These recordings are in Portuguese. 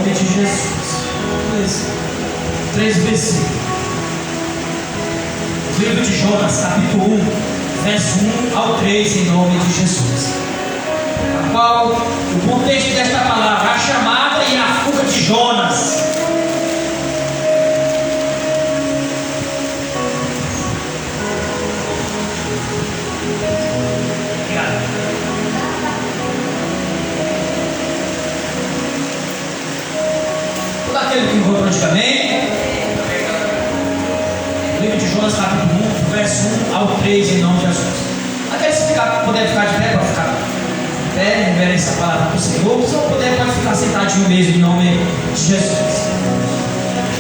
nome de Jesus. 3 versículos. Livro de Jonas, capítulo 1, verso 1 ao 3, em nome de Jesus. A qual o contexto desta palavra, a chamada e a fuga de Jonas. Todo aquele que encontrou antigamente, livro de Jonas, capítulo 1, verso 1 ao 3, em nome de Jesus. Aqueles que puderem ficar de pé, para ficar de pé, não merece a palavra do Senhor. Se não puder, pode ficar sentadinho mesmo, em nome de Jesus.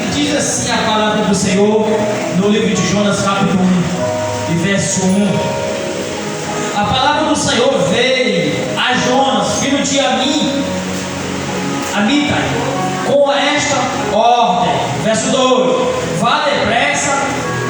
E diz assim a palavra do Senhor no livro de Jonas, capítulo 1, e verso 1. A palavra do Senhor veio a Jonas, filho de Amitai, com esta ordem, verso 2: vá depressa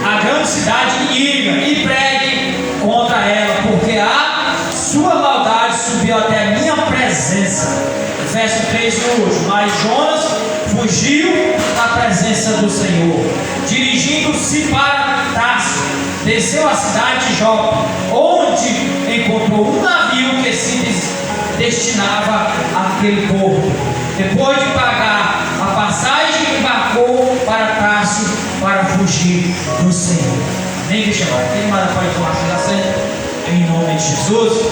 à grande cidade de Nínive e pregue contra ela, porque a sua maldade subiu até a minha presença. Verso 3 hoje. Mas Jonas fugiu da presença do Senhor, dirigindo-se para Tarso, desceu à cidade de Jope, onde encontrou um navio que se destinava àquele porto. Depois de pagar a passagem, embarcou para Tarso para fugir do Senhor. Nem que chamar. Quem mais pode tomar a senta? Em nome de Jesus.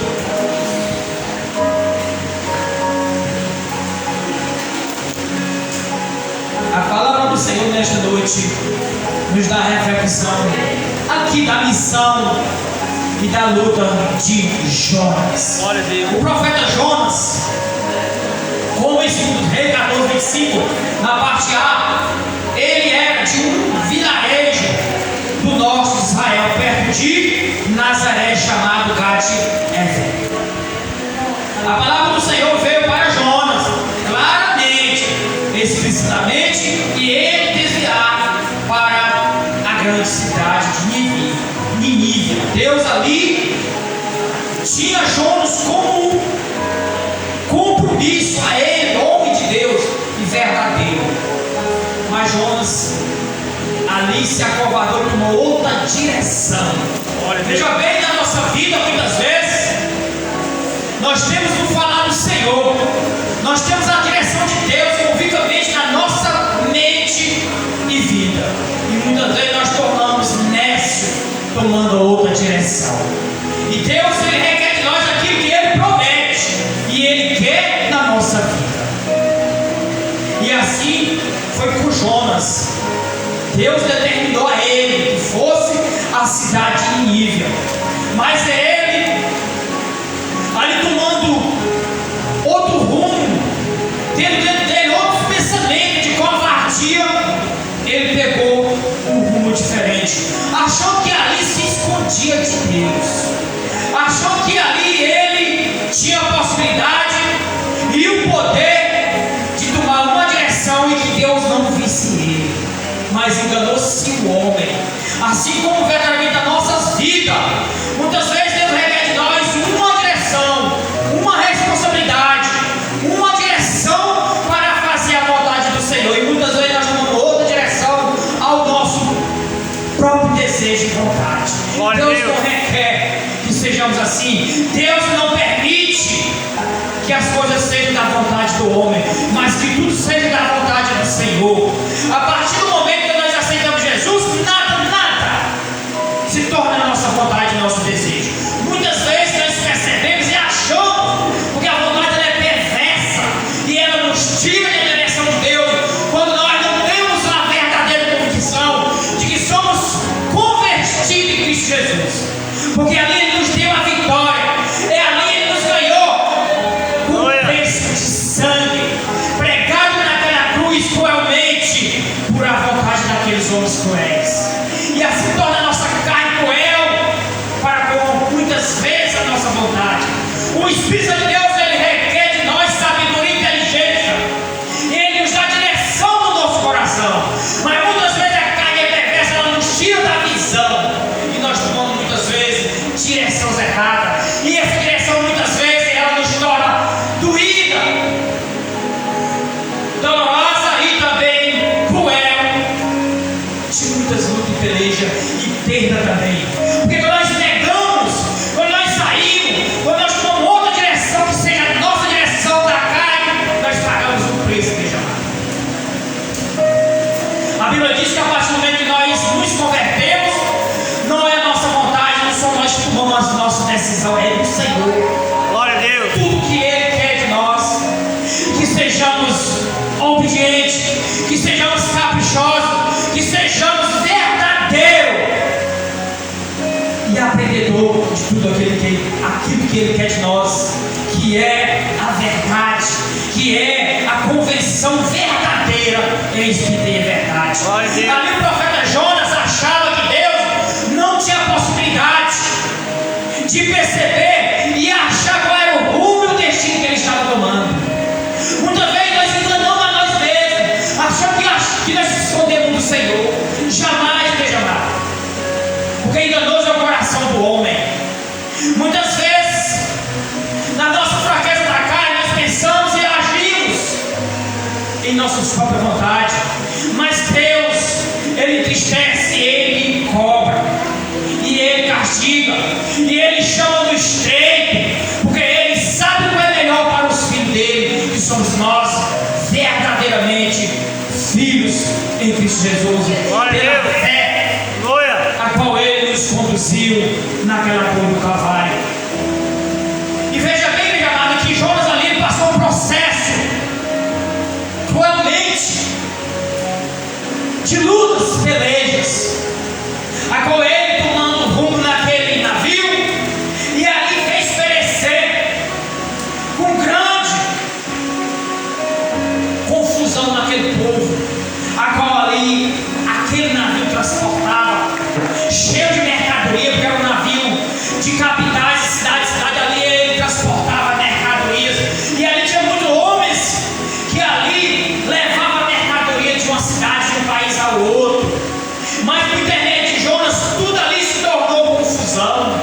A palavra do Senhor nesta noite nos dá a reflexão aqui da missão e da luta de Jonas. O profeta Jonas, como estudo Rei 14:25, na parte A, ele era de um vilarejo do norte de Israel, perto de Nazaré, chamado Gate-Hefer. A palavra do Senhor veio para Jonas, claramente, explicitamente, e ele desviar para a grande cidade de Nínive. Deus ali tinha Jonas como compromisso a ele, homem de Deus e verdadeiro. Mas Jonas ali se acovardou para uma outra direção. Veja bem, na nossa vida, muitas vezes nós temos o falar do Senhor, nós temos a direção de Deus convicamente na nossa mente e vida, e muitas vezes nós tornamos nécio tomando outra direção. E Deus, ele requer de nós aquilo que ele promete e ele quer na nossa vida. E assim foi com Jonas. Deus determinou a ele que fosse a cidade de Nínive, mas ele, ali tomando outro rumo, tendo dentro dele outros pensamentos de covardia, ele pegou um rumo diferente, achou que ali se escondia de Deus, achou que ali ele tinha a possibilidade e o poder de tomar uma direção e que Deus não visse ele. Mas enganou-se o homem, assim como verdadeiramente as nossas vidas. Muitas vezes Deus requer de nós uma direção, uma responsabilidade, uma direção para fazer a vontade do Senhor, e muitas vezes nós tomamos outra direção ao nosso próprio desejo e vontade. Deus não requer que sejamos assim. Deus não permite que as coisas sejam da vontade do homem, mas que tudo seja da vontade do Senhor. A partir do momento que nós aceitamos Jesus, nada se torna a nossa vontade e nosso desejo. Muitas vezes nós percebemos e achamos, porque a vontade ela é perversa e ela nos tira da direção de Deus, quando nós não temos a verdadeira convicção de que somos convertidos em Cristo Jesus, porque ali Ele nos deu a vitória, é ali Ele nos ganhou com o preço de sangue, pregado naquela cruz cruelmente, por a vontade daqueles homens cruéis, e assim torna a nossa carne cruel para com muitas vezes a nossa vontade. O Espírito de Deus, ele requer de nós sabedoria e inteligência, e ele nos dá direção no nosso coração, mas muitas vezes a carne é perversa, ela nos tira da visão e nós tomamos muitas vezes direções erradas, e essa direção muitas vezes ela nos torna doída, dolorosa, perda também. Porque quando nós negamos, quando nós saímos, quando nós tomamos outra direção que seja a nossa direção da carne, nós pagamos um preço, igreja amada. A Bíblia diz que a partir do momento que nós nos convertemos, não é a nossa vontade, não somos nós que tomamos a nossa decisão, é do Senhor. Glória a Deus. Tudo que Ele quer de nós, que sejamos obedientes, que sejamos caprichosos, que sejamos verdadeiros e aprendedor de tudo aquilo que Ele quer de nós, que é a verdade, que é a convenção verdadeira em espírito e em verdade. Ali o profeta Jonas achava que Deus não tinha possibilidade de perceber e achar qual era o rumo e o destino que ele estava tomando. Muitas vezes nós enganamos a nós mesmos, achando que nós se escondemos do Senhor. Jamais, igreja amada, porque enganoso é o coração do homem. Muitas vezes, na nossa fraqueza da carne, nós pensamos e agimos em nossa própria vontade, mas Deus, Ele entristece, Ele cobra, e Ele castiga, e Ele chama no estreito, porque Ele sabe o que é melhor para os filhos dele, que somos nós, verdadeiramente filhos em Cristo Jesus, pela fé a qual Ele nos conduziu naquela cruz do Calvário. E veja bem, meu amado, que Jonas ali passou um processo cruelmente de lutas, pelejas, a qual ele tomando rumo naquele navio, e ali fez perecer com grande confusão naquele povo, a qual ali aquele navio transportava, cheio de mercadoria, porque era um navio de capitais, cidade, ali ele transportava mercadorias, e ali tinha muitos homens que ali levavam mercadoria de uma cidade, de um país ao outro, mas por internet de Jonas, tudo ali se tornou confusão,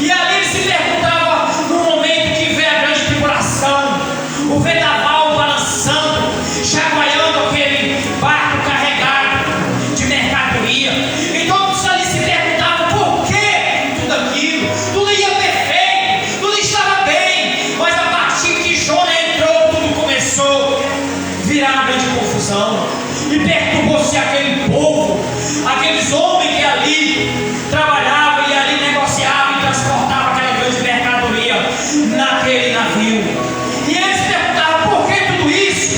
e ali ele se perguntava, no momento que veio a grande tribulação, o vendaval balançando, chacoalhando aquele barco carregado de mercadoria, então todos ali se perguntavam por que tudo aquilo, tudo ia perfeito, tudo estava bem, mas a partir que Jonas entrou, tudo começou a virar uma grande confusão, e perturbou-se aquele povo, aqueles homens que ali trabalhavam e ali negociavam e transportavam aquela grande mercadoria naquele navio, e eles perguntavam por que tudo isso,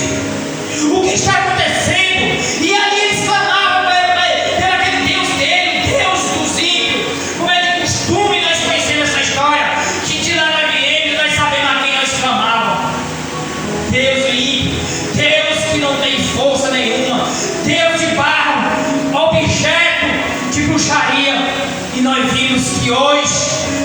o que está acontecendo, e ali eles clamavam pelo aquele Deus dele, Deus dos ímpios, como é de costume. Nós conhecemos essa história, que de lá nós viemos, nós sabemos a quem nós clamávamos: Deus ímpio, Deus que não tem força nenhuma, Deus de barro, objeto de bruxaria. E nós vimos que hoje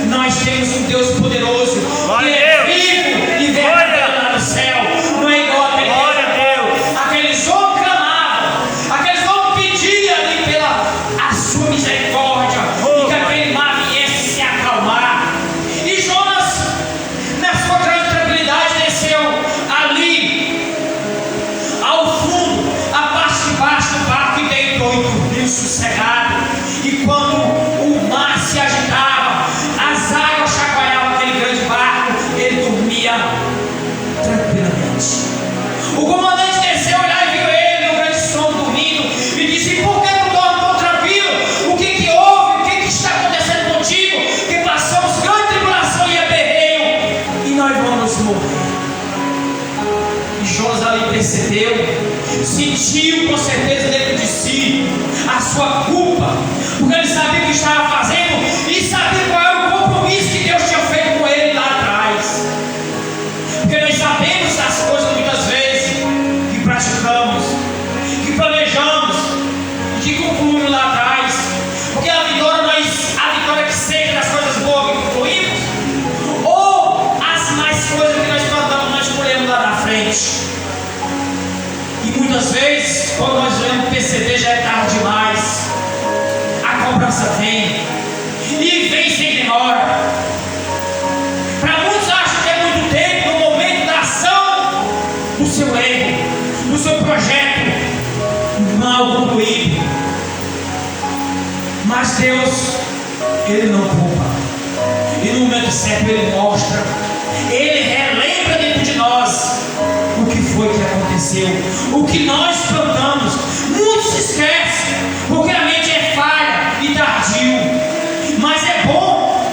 nós temos um Deus poderoso, que é vivo e verdadeiro lá no céu, não é igual aquele Deus. Aqueles homens clamavam, aqueles homens pediam ali pela a sua misericórdia, e que aquele mar viesse se acalmar. E Jonas, na sua grande tranquilidade, desceu ali ao fundo, a parte de baixo do barco, e deitou e dormiu sossegado. E quando o mar se agitava, as águas chacoalhavam aquele grande barco, ele dormia tranquilamente. O comandante desceu, olhar e viu ele no grande sono dormindo, e disse: por que não dorme tão tranquilo? O que houve? O que está acontecendo contigo? Que passamos grande tribulação e aperreio, e nós vamos morrer. E Jonas ali percebeu, sentiu com certeza dentro de si a sua culpa, porque ele sabia o que estava fazendo e sabia qual era o compromisso que Deus tinha feito com ele lá atrás. Porque nós sabemos das coisas muitas vezes que praticamos, que planejamos e que concluímos lá atrás, porque a vitória que seja das coisas boas que concluímos, ou as mais coisas que nós plantamos, nós colhemos lá na frente. E muitas vezes, quando nós vamos perceber, já é tarde demais. A cobrança vem, e vem sem demora. Para muitos acham que é muito tempo, no momento da ação do seu erro, do seu projeto mal concluído. Mas Deus, Ele não poupa. E no momento certo Ele mostra, Ele relembra dentro de nós o que foi que aconteceu, o que nós plantamos. Muitos se esquecem, porque a mente é falha e tardio. Mas é bom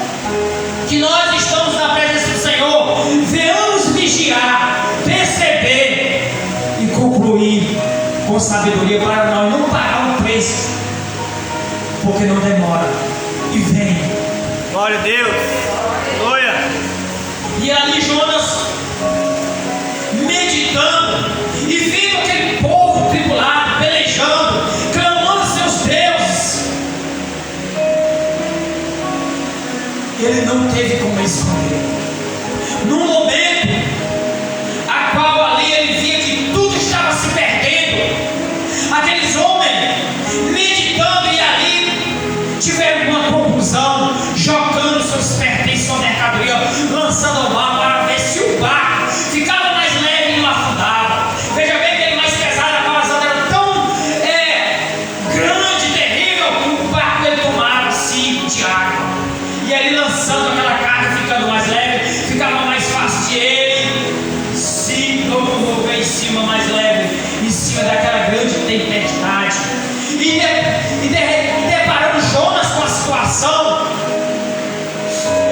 que nós estamos na presença do Senhor, venhamos vigiar, perceber e concluir com sabedoria, para nós não pagar um preço, porque não demora e vem. Glória a Deus. Aleluia. E ali Jonas, meditando e vendo aquele povo tribulado, pelejando, clamando seus deuses, ele não teve como esconder. Num momento a qual ali ele via que tudo estava se perdendo, aqueles homens meditando e ali tiveram uma conclusão, jogando seus pertences, sua mercadoria, lançando ao mar para ver se o barco ficava mais leve e não afundava. Veja bem que ele mais pesado, a causada era tão grande, terrível, que o barco ele tomava assim de água. E ele lançando aquela carga, ficando mais leve, ficava mais fácil de ele se locomover em cima, mais leve, em cima daquela grande tempestade. E deparando Jonas com a situação,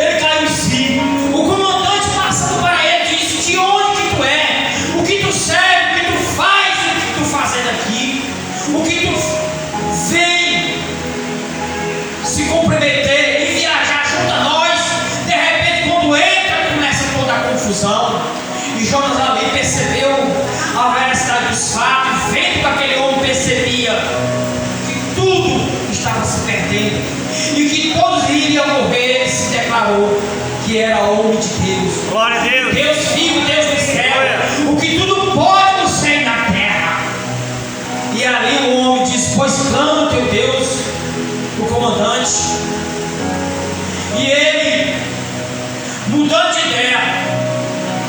ele caiu em si. O comandante passando para ele disse: de onde que tu é? O que tu serve? O que tu faz? O que tu fazendo aqui? O que tu vem se comprometer e viajar junto a nós? De repente, quando entra, começa toda a confusão. E Jonas ali percebeu a veracidade dos fatos, vendo que aquele homem percebia que tudo estava se perdendo e que todos iriam morrer. Ele se declarou que era homem de Deus. Glória a Deus. Deus vivo, Deus do céu, o que tudo pode no céu e na terra. E ali o homem disse: pois clama o teu Deus, o comandante. E ele, mudando de ideia,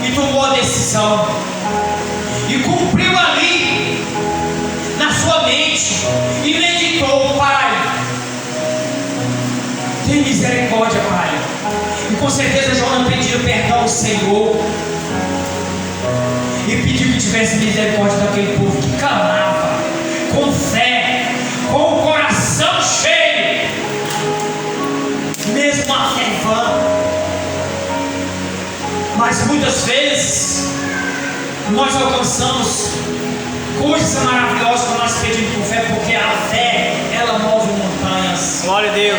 e tomou a decisão, e cumpriu ali na sua mente, e meditou: Pai, tem misericórdia, Pai. E com certeza Jonas pediu perdão ao Senhor, e pediu que tivesse misericórdia daquele povo que clamava com fé, com o coração cheio, mesmo a fé vã. Mas muitas vezes nós alcançamos coisas maravilhosas quando nós pedimos com fé, porque a fé, ela move montanhas. Glória a Deus.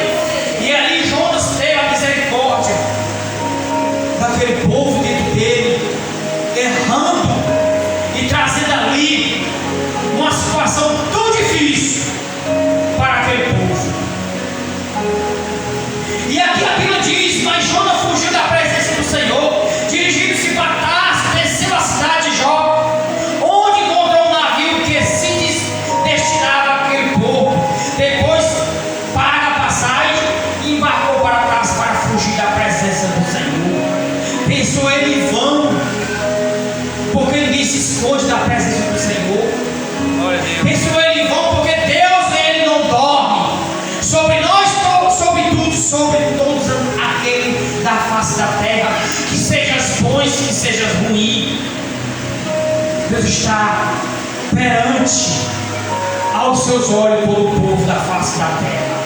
E ali Jonas teve a misericórdia daquele povo dentro dele, errando e trazendo ali uma situação tão difícil para aquele povo. E aqui a Bíblia diz: mas Jonas fugiu da presença do Senhor, dirigindo-se para Tarso, desceu a cidade de Jope, onde encontrou um navio que se destinava àquele povo. Depois paga a passagem e embarcou para Tarso para fugir da presença do Senhor. Pensou ele em vão, porque ninguém se esconde da presença do Senhor. Glória a Deus. Pensou ele em vão, porque Deus, ele não dorme sobre nós, sobre tudo, sobre todos aquele da face da terra, que sejas bons, que sejas ruim. Deus está perante aos seus olhos todo o povo da face da terra.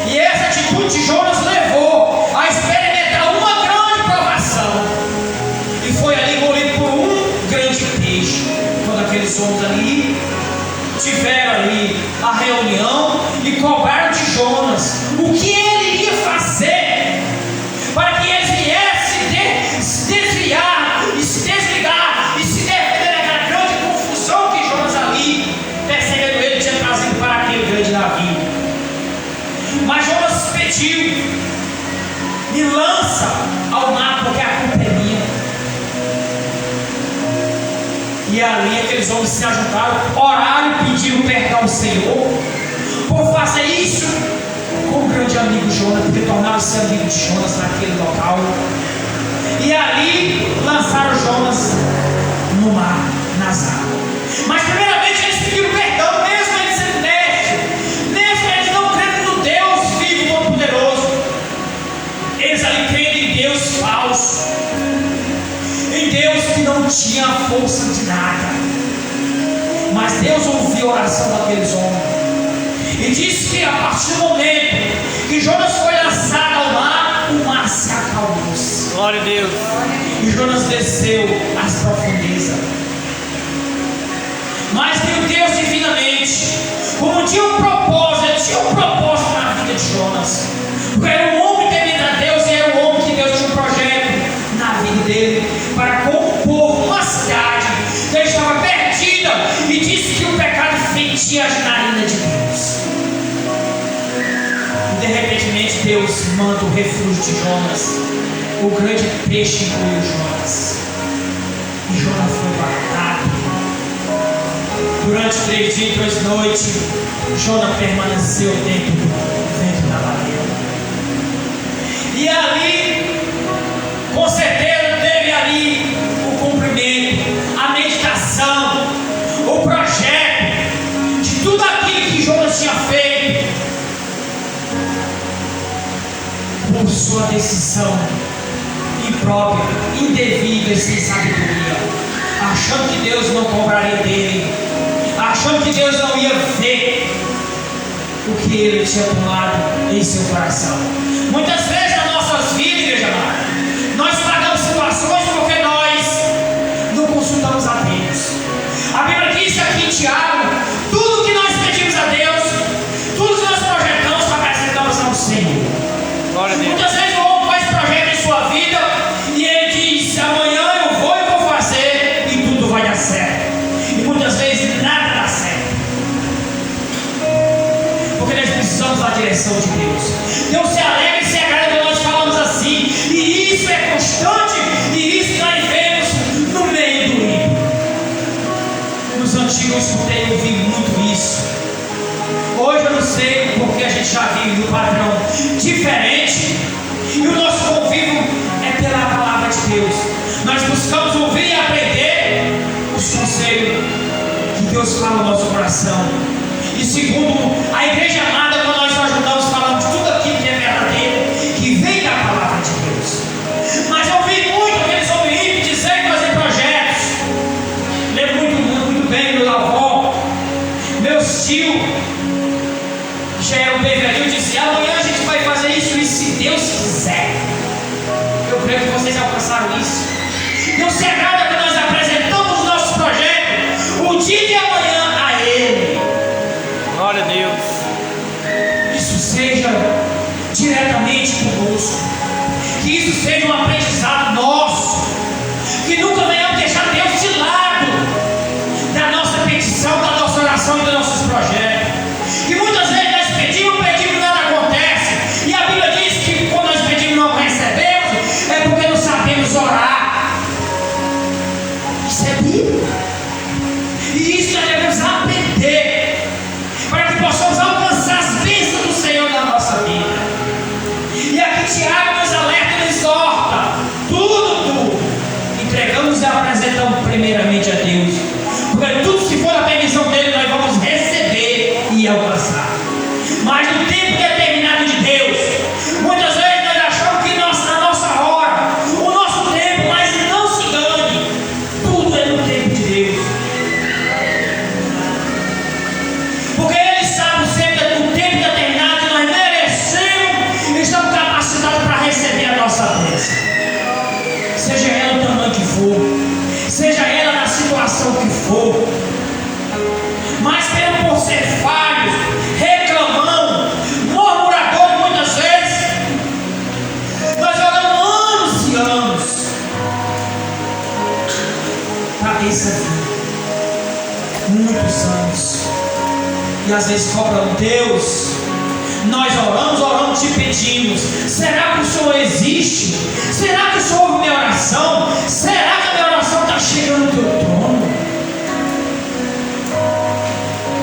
E essa atitude de Jonas levou a experimentar uma grande provação, e foi ali engolido por um grande peixe. Quando aqueles homens ali tiveram ali a reunião e cobraram de Jonas o que ele iria fazer para que eles viessem se desviar e se desligar e se defender daquela grande confusão que Jonas ali, percebendo ele, tinha trazido para aquele grande navio. Mas Jonas pediu: me lança ao mar, porque a culpa é minha. E ali aqueles homens se ajuntaram, oraram e pediram perdão ao Senhor por fazer isso com o grande amigo Jonas, porque tornaram-se amigos de Jonas naquele local. E ali lançaram Jonas no mar, nas águas. Mas primeiramente eles pediram perdão, mesmo eles sendo mestre, mesmo eles não crendo que não tinha força de nada. Mas Deus ouviu a oração daqueles homens. E disse que a partir do momento que Jonas foi lançado ao mar, o mar se acalmou. Glória a Deus. E Jonas desceu às profundezas. Mas Deus divinamente, como tinha um propósito na vida de Jonas. Porque era um homem temente a Deus e era um homem que Deus tinha um projeto na vida dele para com o povo, uma cidade que ele estava perdida, e disse que o pecado fetia as narinas de Deus. E de repente Deus manda o refúgio de Jonas. O grande peixe engoliu Jonas. E Jonas foi guardado. Durante 3 dias e 2 noites, Jonas permaneceu dentro da baleia. E ali, com certeza, teve ali o cumprimento, a meditação, o projeto de tudo aquilo que Jonas tinha feito, por sua decisão imprópria, indevida e sem sabedoria, achando que Deus não cobraria dele, achando que Deus não ia ver o que ele tinha tomado em seu coração. Muitas vezes nas nossas vidas, igreja amada, nós pagamos situações porque nós não consultamos a Deus. A Bíblia diz aqui em Tiago: tudo que nós pedimos a Deus, tudo que nós projetamos, apresentamos ao Senhor. Glória a Deus. Muitas vezes o homem faz projeto em sua vida e ele diz: amanhã eu vou fazer e tudo vai dar certo. E muitas vezes nada dá certo, porque nós precisamos da direção de Deus. Deus se alegra e se agrada quando nós falamos assim, e isso é constante, e isso nós vemos no meio do ímpio. Nos antigos eu escutei e ouvi muito isso. Hoje eu não sei, porque a gente já vive um padrão diferente, e o nosso convívio é pela palavra de Deus. Nós buscamos ouvir e aprender os conselhos que Deus fala no nosso coração. E segundo a igreja amada, quando nós ajudamos, falamos de tudo aquilo que é verdadeiro, que vem da palavra de Deus. Mas eu ouvi muito aqueles homens ímpios dizer que fazem projetos. Lembro muito bem meu avô, meu tio, já era um bem velho, dizia: amanhã a gente vai fazer isso e se Deus quiser. Eu creio que vocês alcançaram isso. Deus se agrada quando nós apresentamos os nossos projetos, o dia de amanhã, a Ele. Glória a Deus. Isso seja diretamente conosco, que isso seja um aprendizado nosso, que nunca venhamos deixar Deus de lado da nossa petição, da nossa oração e dos nossos projetos. Que muitas vezes nós pedimos, nada acontece, e a Bíblia diz que quando nós pedimos não recebemos, é porque não sabemos orar. Isso é Bíblia, e isso nós devemos aprender, para que possamos alcançar as bênçãos do Senhor na nossa vida. E aqui Tiago nos alerta e nos exorta: tudo entregamos e apresentamos primeiramente a Deus, porque tudo, se for a permissão dele, nós vamos receber e alcançar. Mas no tempo determinado de Deus, muitas vezes nós achamos que na nossa hora, o nosso tempo, mas não se engane, tudo é no tempo de Deus, porque Ele sabe sempre no tempo determinado que nós merecemos e estamos capacitados para receber a nossa bênção, seja ela o tamanho que for, seja ela na situação que for. Mas por ser falhos, reclamando, murmurador, muitas vezes nós oramos anos e anos para essa vida, muitos anos, e às vezes cobrando: Deus, nós oramos, te pedimos, será que o Senhor existe? Será que o Senhor ouve minha oração? Será que a minha oração está chegando no teu trono?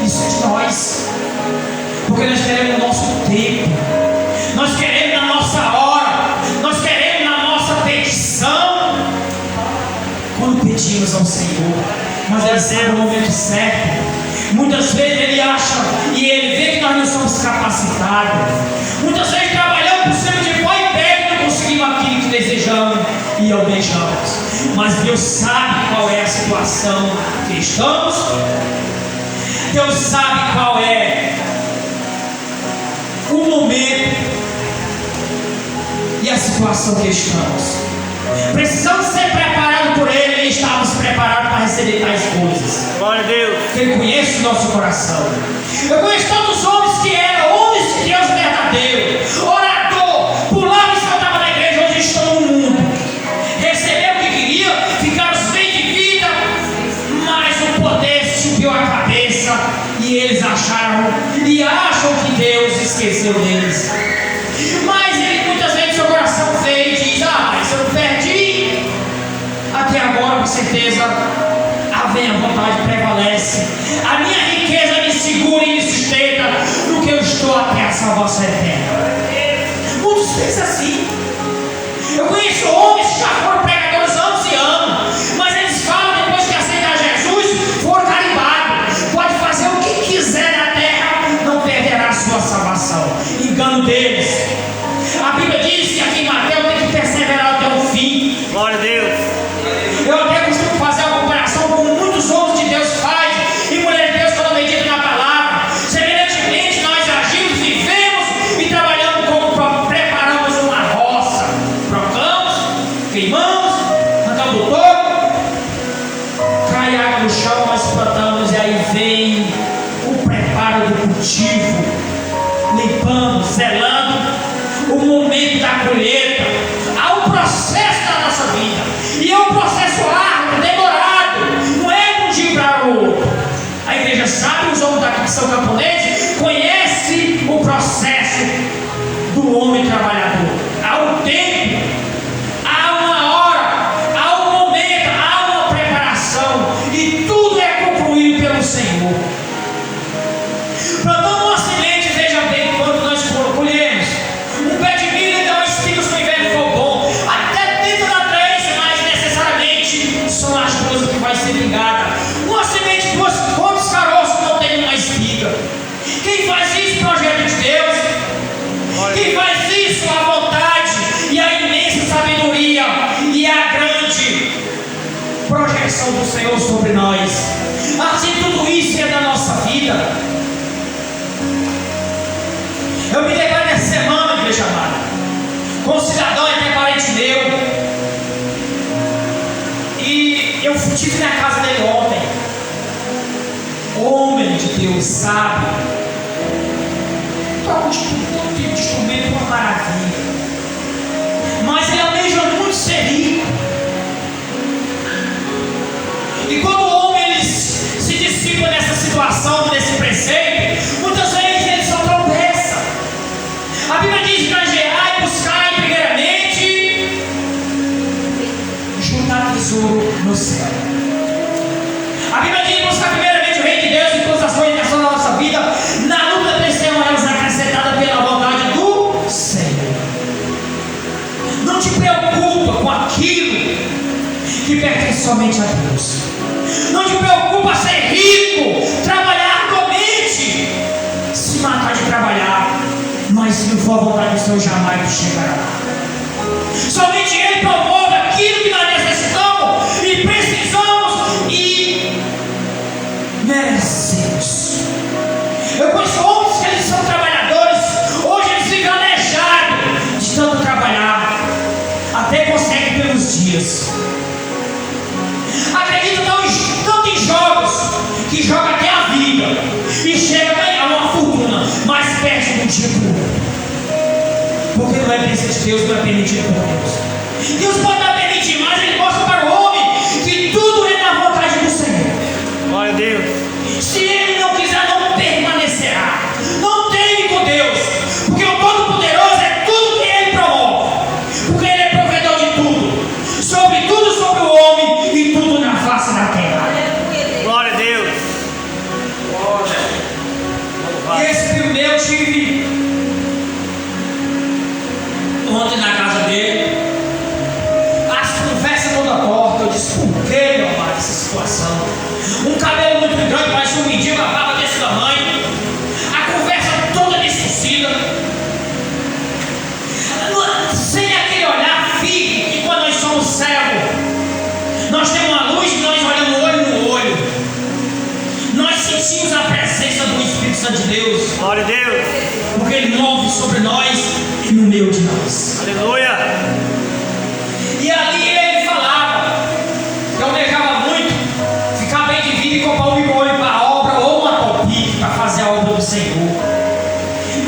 Isso é de nós, porque nós queremos o nosso tempo, nós queremos na nossa hora, nós queremos na nossa petição, quando pedimos ao Senhor, mas Ele sabe o momento certo. Muitas vezes Ele acha e Ele vê que nós não somos capacitados, muitas vezes trabalhamos por cima de pó e pedra e não conseguimos aquilo que desejamos e almejamos. Mas Deus sabe qual é a situação que estamos. Deus sabe qual é o momento e a situação que estamos. Precisamos ser preparados por Ele e estamos preparados para receber tais coisas. Glória a Deus. Porque Ele conhece o nosso coração. Eu conheço tantos homens que eram homens de Deus verdadeiro, orador, pulava e saltava na igreja, hoje estão no mundo. Recebeu o que queria, ficaram bem de vida, mas o poder subiu a cabeça e eles acharam e acham que Deus esqueceu deles. Mas ele muitas vezes seu coração veio e diz: mas eu não perdi. Até agora, com certeza, a minha vontade prevalece. A minha riqueza me segura e me sustenta no que eu estou até a salvação eterna. Muitos pensam assim. Eu conheço homens que já foram pregadores anos e anos, mas eles falam depois que aceitaram Jesus, foram carimbados. Pode fazer o que quiser na terra, não perderá a sua salvação. Engano deles. A Bíblia diz que aqui em Mateus tem que perseverar até o fim. Glória a Deus. Eu até costumo fazer uma comparação com muitos homens de Deus faz e mulheres de Deus quando meditam na palavra. Semelhantemente, nós agimos, vivemos e trabalhamos como preparamos uma roça. Procamos, queimamos, arrancamos o toco, cai água no chão, nós plantamos e aí vem o preparo do cultivo, limpando, zelando o momento da colheita. Há um processo na nossa vida, e é um processo árduo, demorado, não é de um dia para o outro. A igreja sabe, os homens daqui que são camponeses conhecem o processo do homem trabalhador. Há um tempo, há uma hora, há um momento, há uma preparação, e tudo é concluído pelo Senhor. Plantando uma semente, veja bem quando nós colhemos. Um pé de milho dá espigas no inverno for bom. Até dentro da três, mas necessariamente são as coisas que vai ser ligada. Uma semente, quantos caroços não tem uma espiga? Quem faz isso? Projeto de Deus. Quem faz isso? A vontade e a imensa sabedoria e a grande projeção do Senhor sobre nós. Assim, tudo isso é da nossa vida. Eu me deparei nessa semana, igreja amada, com um cidadão até parente meu, e eu estive na casa dele ontem. Homem de Deus, sabe, todo tipo de instrumento, uma maravilha, mas ele almeja muito ser rico. E quando o homem ele se dissipa nessa situação, nesse preceito, muitas vezes ele só tropeça. A Bíblia diz: granjeai, buscai primeiramente, juntar tesouro no céu. A Bíblia diz: buscar primeiramente o reino de Deus e todas as coisas da nossa vida. Na luta terão elas acrescentadas pela vontade do Senhor. Não te preocupa com aquilo que pertence somente a Deus. Não te preocupa ser rico, trabalhar arduamente, se matar de trabalhar. Mas se não for a vontade do Senhor, jamais tu chegará lá. Somente Ele promove aquilo que nós necessitamos e precisamos e merecemos. Eu conheço homens que eles são trabalhadores, hoje eles ficam aleijados de tanto trabalhar, até conseguem pelos dias. Acredito tanto em jogos, que joga até a vida e chega a ganhar uma fortuna, mas perde de um dia para o outro, porque não é bênção de Deus, não é permitido por Deus. Deus pode não permitir, mas Ele mostra para o homem que tudo é na vontade do Senhor. Glória a Deus. Se Ele não quiser, não permanecerá. Não teme com Deus, porque o Todo-Poderoso é tudo que Ele promove, porque Ele é provedor de tudo, sobre tudo, sobre o homem e tudo na face da terra. Glória a Deus. E esse primo meu, eu tive ontem na casa dele, as conversas toda torta. Eu disse: por que, meu pai, essa situação? Um cabelo muito grande, parece um mendigo, a barba desse tamanho, a conversa toda distorcida, sem aquele olhar firme que quando nós somos cegos, Deus. Glória a Deus. Porque Ele move sobre nós e no meio de nós. Aleluia. E ali Ele falava, eu almejava muito ficar bem de vida e comprar um bigode para a obra ou uma topique para fazer a obra do Senhor.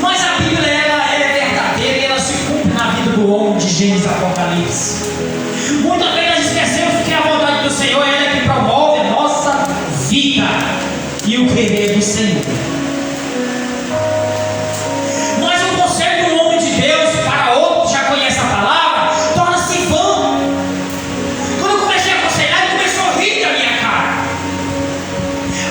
Mas a Bíblia ela é verdadeira e ela se cumpre na vida do homem de Gênesis e Apocalipse. Muitas vezes nós esquecemos que a vontade do Senhor é ela que promove a nossa vida e o querer do Senhor. Mas o conselho do homem de Deus para outro que já conhece a palavra torna-se vão. Quando eu comecei a aconselhar, ele começou a rir da minha cara.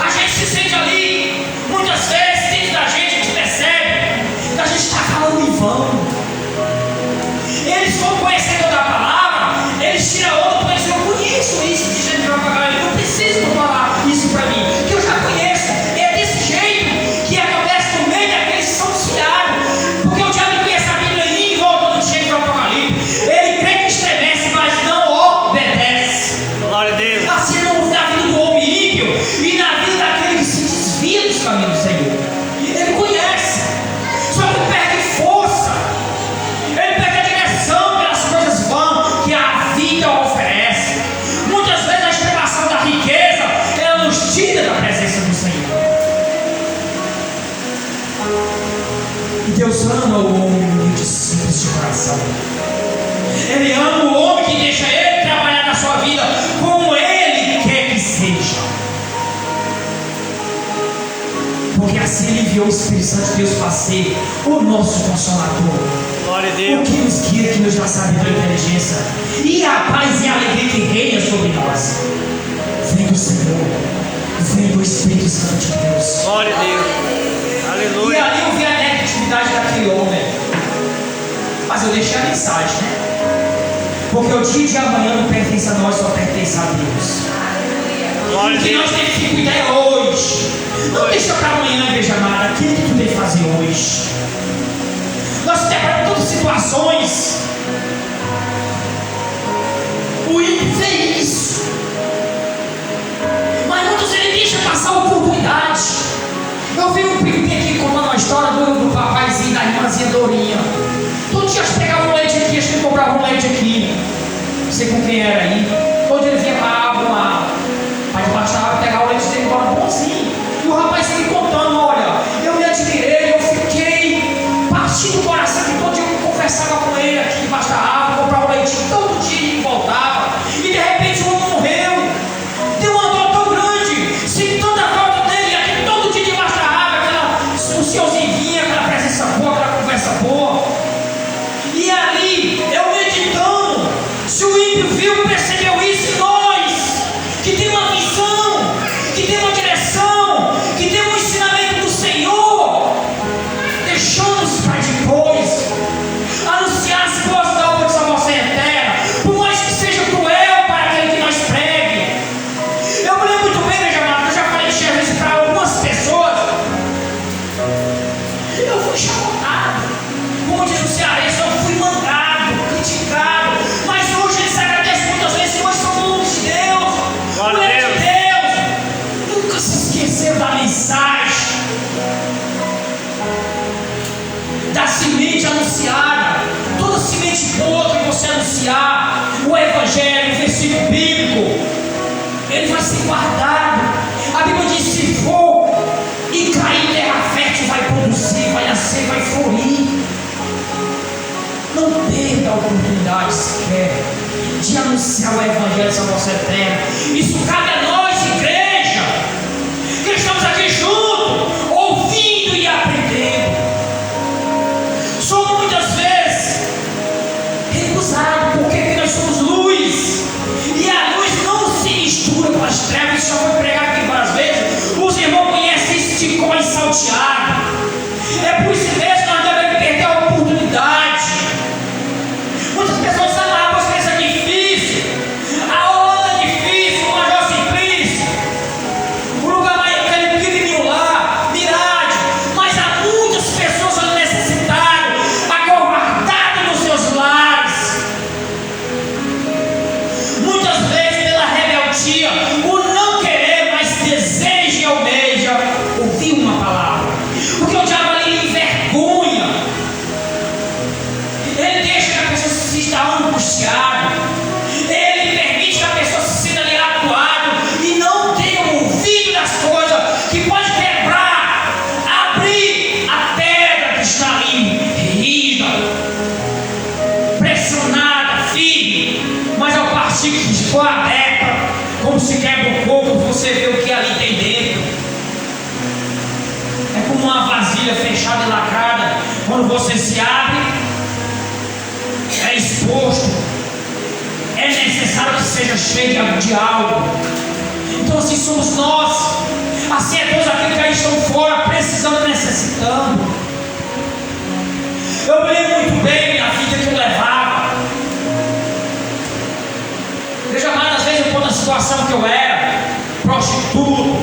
A gente se sente ali, muitas vezes dentro da gente, a gente percebe que a gente está falando em vão. Eles vão conhecer toda a palavra, eles tiram outra, porque eu conheço isso de gente que vai pagar, eu não preciso falar isso para mim, que eu já conheço. É desse jeito que acontece no meio daqueles que são desfiados, porque o diabo conhece a Bíblia em volta do jeito do Apocalipse. Ele crê que estremece, mas não obedece. Glória a Deus. Assim não na vida do homem ímpio e na vida daquele que se desvia dos caminhos do Senhor. Ele conhece, só que perde força, ele perde a direção pelas coisas vãs que a vida oferece. Muitas vezes a extremação da riqueza ela nos tira da presença do Senhor. E Deus ama o homem humilde, simples de coração. Ele ama o homem que deixa Ele trabalhar na sua vida como Ele quer que seja. Porque assim Ele enviou o Espírito Santo de Deus para ser o nosso Consolador. Glória a O Deus. que nos guia, que nos dá sabedoria e inteligência. E a paz e a alegria que reina sobre nós. Vem do Senhor. Vem do Espírito Santo de Deus. Glória a Deus. E Aleluia. ali eu vi a negatividade daquele homem. Mas eu deixei a mensagem, né? Porque o dia de amanhã não pertence a nós, só pertence a Deus. Glória a O que nós Deus. temos que cuidar é hoje. Não deixa para amanhã, igreja amada, aquilo que tu deve fazer hoje. Nós temos todas as situações. O ímpio vê isso. Mas muitos ele deixa passar a oportunidade. Eu vi um primo aqui contando uma história do papaizinho da irmãzinha Dorinha. Todo dia pegava um leite aqui, acho que ele comprava um leite aqui. Não sei com quem era aí. Todo dia ele vinha para a água, para debaixo da água, pegar o leite dele embora bonzinho. E o rapaz me contando, olha, eu me admirei, eu fiquei partindo o coração que todo dia eu conversava com ele aqui debaixo da água, comprava o leite todo dia e voltava. E de repente o homem morreu. Deu uma dor tão grande, se toda a volta dele, aqui todo dia debaixo da água, o senhorzinho vinha, aquela presença boa, aquela conversa boa. E ali, eu meditando, se o ímpio viu, percebeu isso em nós, que tem uma visão, que tem uma direção, que tem um ensinamento do Senhor, deixamos para depois anunciar as boas novas da salvação eterna, por mais que seja cruel para aquele que nós pregue. Eu me lembro muito bem, meu amado, eu já falei isso para algumas pessoas. Eu fui chamado, como diz o cearense, eu fui mangado, criticado, mas hoje eles agradecem muitas vezes que nós somos homens de Deus, Glória a mulheres de Deus. Deus, nunca se esqueceram da mensagem, da semente anunciada. Toda semente boa que você anunciar, o Evangelho, o versículo bíblico, ele vai ser guardado. A Bíblia diz: se for e cair em terra fértil, vai produzir, vai nascer, vai florir. Não perda a oportunidade sequer de anunciar o Evangelho da salvação eterna. Isso cabe a nós, igreja, que estamos aqui juntos, ouvindo e aprendendo. Somos muitas vezes recusados, porque nós somos luz, e a luz não se mistura com as trevas. Isso já foi pregado aqui várias vezes. Os irmãos conhecem isso de cor e salteado. É por isso mesmo que nós devemos perder a oportunidade. Muitas pessoas falam: a experiência é difícil, a aula é difícil, o major simplista. Quando você se abre, é exposto, é necessário que seja cheio de algo. Então assim somos nós, assim é Deus, aqueles que aí estão fora, precisando, necessitando. Eu me lembro muito bem a vida que eu levava. Veja mais, às vezes eu conto a situação que eu era: prostituto,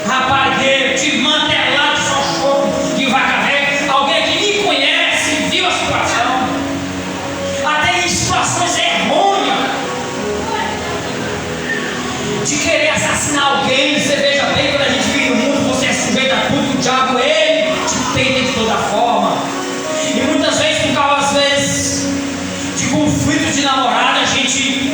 rapagueiro, de mantelado, só choro de vaca velha. Alguém que me conhece, viu a situação, até em situações errôneas, de querer assassinar alguém. Você veja bem, quando a gente vive no mundo, você é sujeito a tudo, que o diabo, ele te tenta de toda forma. E muitas vezes, por causa, às vezes, de conflitos de namorada, a gente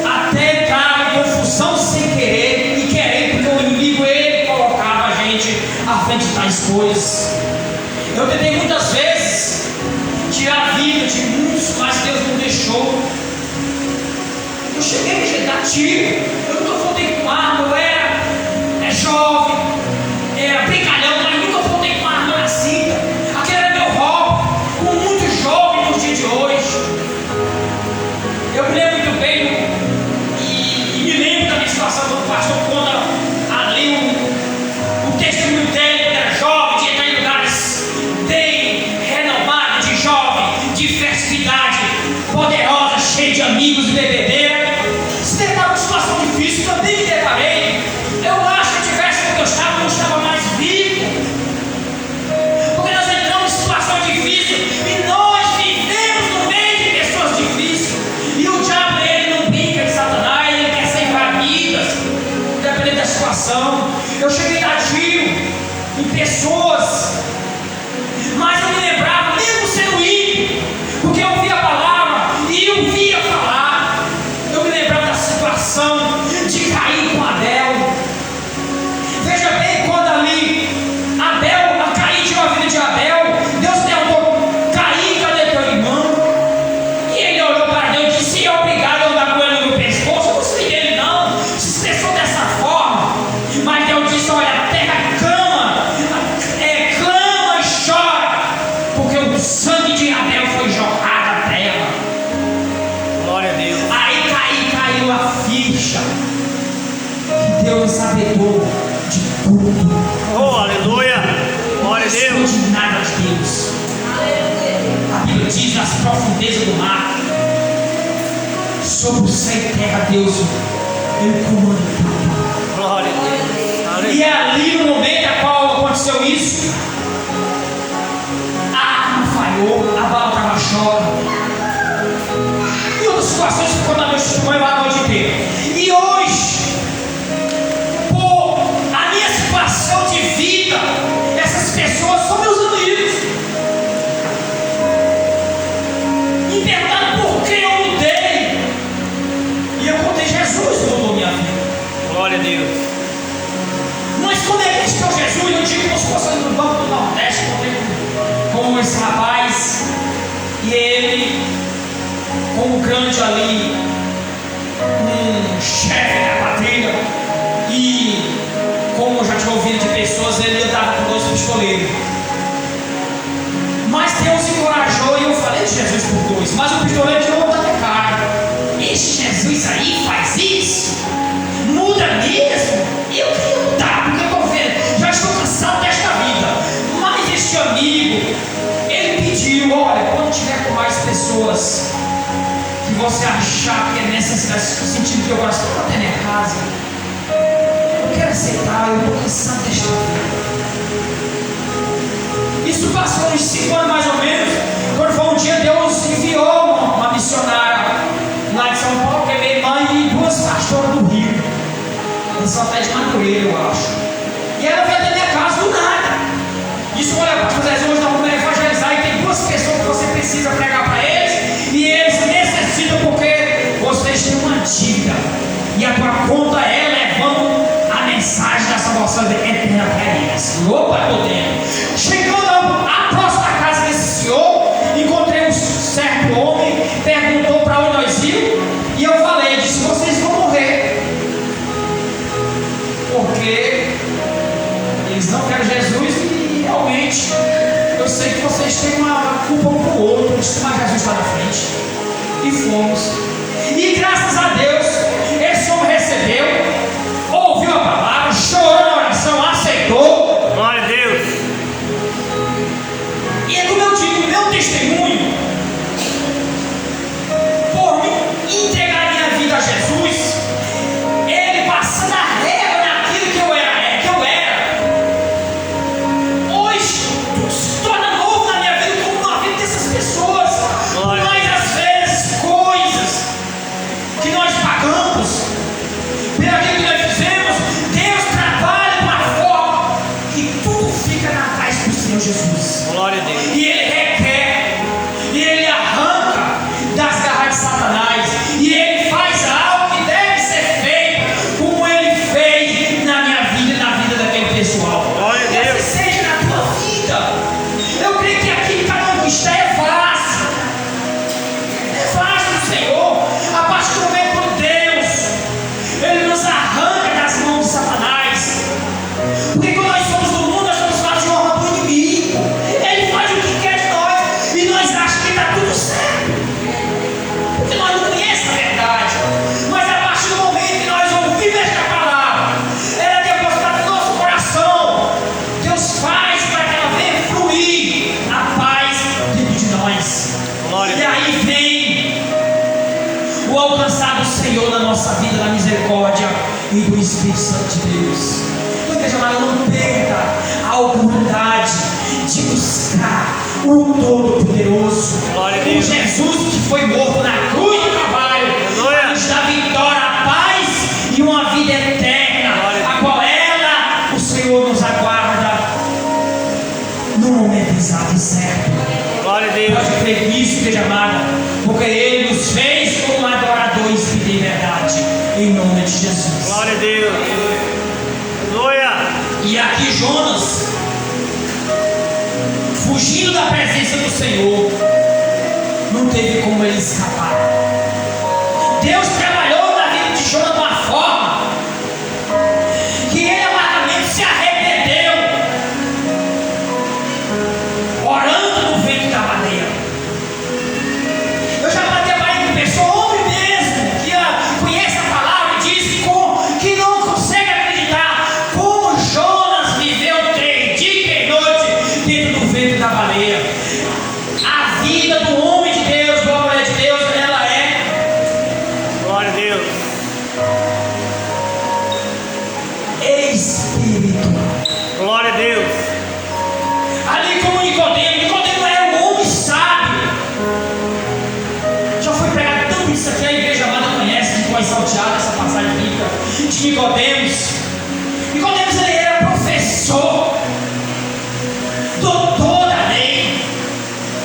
até entrava em confusão sem querer e querer, porque o inimigo, ele colocava a gente à frente de tais coisas. Eu tentei muitas vezes tirar a vida de muitos, mas Deus não deixou. Eu cheguei a rejeitar tiro. Eu nunca voltei com arma. Eu era jovem, era brincalhão, mas nunca voltei com arma na cinta. Aquele era meu hobby, com muito jovem nos dias de hoje. Eu me lembro muito bem, e me lembro da minha situação quando o pastor conta ali o testemunho dele, quando era jovem, de entrar em lugares bem renomados, de jovem, de festividade poderosa, cheio de amigos e bebedeira. Se deparou com situação difícil, também me deparei. Eu acho que tivesse onde eu estava, não estava mais vivo, porque nós entramos em situação difícil e nós vivemos no meio de pessoas difíceis. E o diabo, ele não brinca de Satanás, ele quer ceifar vidas, dependendo da situação. Eu cheguei a dar tiro em pessoas, mas eu me lembrava, mesmo sendo ímpio, porque eu ouvia a palavra e eu via falar. Eu me lembrava da situação de cair com Abel. Veja bem, quando ali Abel, a Caim tirou a vida de Abel, Deus perguntou: Caim, cadê teu irmão? E ele olhou para Deus e disse: é obrigado a andar com ele no pescoço? Eu não sei dele não, se expressou dessa forma. Mas Deus disse: olha, a terra clama e chora, porque o sangue de Abel foi jorrado à terra. Glória a Deus. Aí caiu a ficha que Deus sabedor de tudo. Oh, aleluia. Glória a Não Deus. de nada de Deus. A Bíblia diz: nas profundezas do mar, sobre o céu e terra, Deus, ele comanda tudo. Glória a Deus. Aleluia. E ali no momento a qual aconteceu isso, a arma falhou, a bala estava chora. E outras situações que ficou na noite testemunho a noite inteira. E hoje, por a minha situação de vida, essas pessoas são meus amigos. Me perguntaram por que eu mudei. E eu contei: Jesus mudou minha vida. Glória a Deus. Mas quando é que está Jesus? Eu digo como se fosse ali no banco do Nordeste, com esse rapaz, e ele, como grande ali, um chefe da quadrilha, e como eu já tinha ouvido de pessoas, ele andava com 2 pistoleiros. Mas Deus encorajou e eu falei de Jesus por 2, mas o pistoleiro tirou da minha cara. Esse Jesus aí faz isso? Muda mesmo? Eu queria mudar, porque eu estou vendo, já estou cansado desta vida. Mas este amigo, ele pediu: olha, quando tiver com mais pessoas que você achar que é necessidade, sentindo que eu gosto, vou até minha casa. Eu quero aceitar, eu estou cansado desta vida. Isso passou uns 5 anos mais ou menos, quando foi um dia Deus enviou uma missionária lá de São Paulo, que é minha mãe, e 2 pastoras do Rio. Eles são até de Madureira, eu acho. E ela veio até minha casa do nada. Isso, olha, pastor Zé, hoje nós vamos evangelizar e tem 2 pessoas que você precisa pregar para eles, e eles necessitam porque vocês têm uma dívida. E a tua conta é levando a mensagem da salvação eterna para eles. Opa, estou dentro. Chegando à próxima casa desse senhor, encontrei um certo homem, perguntou para onde nós íamos, e eu falei: disse, vocês vão morrer, porque eles não querem Jesus. E realmente eu sei que vocês têm uma culpa um com o outro, mas Jesus está na frente. E fomos. E graças a Deus, esse homem recebeu, ouviu a palavra, chorou na oração, aceitou. Glória a Deus. E é como eu digo, meu testemunho, por me entregar minha vida a Jesus, ele passando a régua naquilo que eu era. Hoje, tudo se torna novo na minha vida, como na vida dessas pessoas. Mas às vezes, coisas que nós pagamos, pelo aquilo que nós fizemos, Deus trabalha de uma forma que tudo fica na paz do Senhor Jesus. Glória a Deus. E Ele requer, e Ele arranca das garras de Satanás, e Ele faz algo que deve ser feito, como Ele fez na minha vida e na vida daquele pessoal. Glória a Deus. Que seja na tua vida. Eu creio que aquilo que cada um está é fácil. É fácil do Senhor. A partir do momento que Deus, Ele nos arranca das mãos de Satanás. Porque quando nós somos do mundo, nós somos fáceis de honra do inimigo. Ele faz o que quer de nós e nós achamos que está tudo certo. Porque nós não conhecemos a verdade. Mas a partir do momento que nós ouvimos esta palavra, ela é depositada no nosso coração. Deus faz para que ela venha fluir a paz dentro de nós. Glória a E Deus. aí vem o alcançar do Senhor na nossa vida, na misericórdia e do Espírito Santo de Deus. Então, igreja amada, não perca a oportunidade de buscar o Todo-Poderoso, Glória a o Deus. Jesus que foi morto na cruz do Calvário, Aleluia. para nos dar vitória, a paz e uma vida eterna, Glória a a qual ela, o Senhor, nos aguarda no momento exato e certo. Glória a Deus. Pode crer nisso, igreja amada, porque Ele nos fez como adorador em espírito e verdade, em nome de Jesus. Glória a Deus. Aleluia. E aqui Jonas, fugindo da presença do Senhor, não teve como ele escapar. Deus trabalhou na vida de Jonas de uma forma que ele amargamente se arrependeu, orando no ventre da madeira. Eu já batei a com pessoa, homem mesmo, que conhece a palavra e diz que não consegue acreditar como Jonas viveu 3 dias e 3 noites dentro do ventre da baleia. A vida do homem de Deus, do homem de Deus, ela é Glória a Deus. espírito. Glória a Deus. Ali como Nicodemo era um homem sábio. Já foi pregado tanto isso aqui, a igreja amada conhece, de voz salteada, essa passagem rica de Nicodemos. Nicodemos, ele era professor, doutor da lei.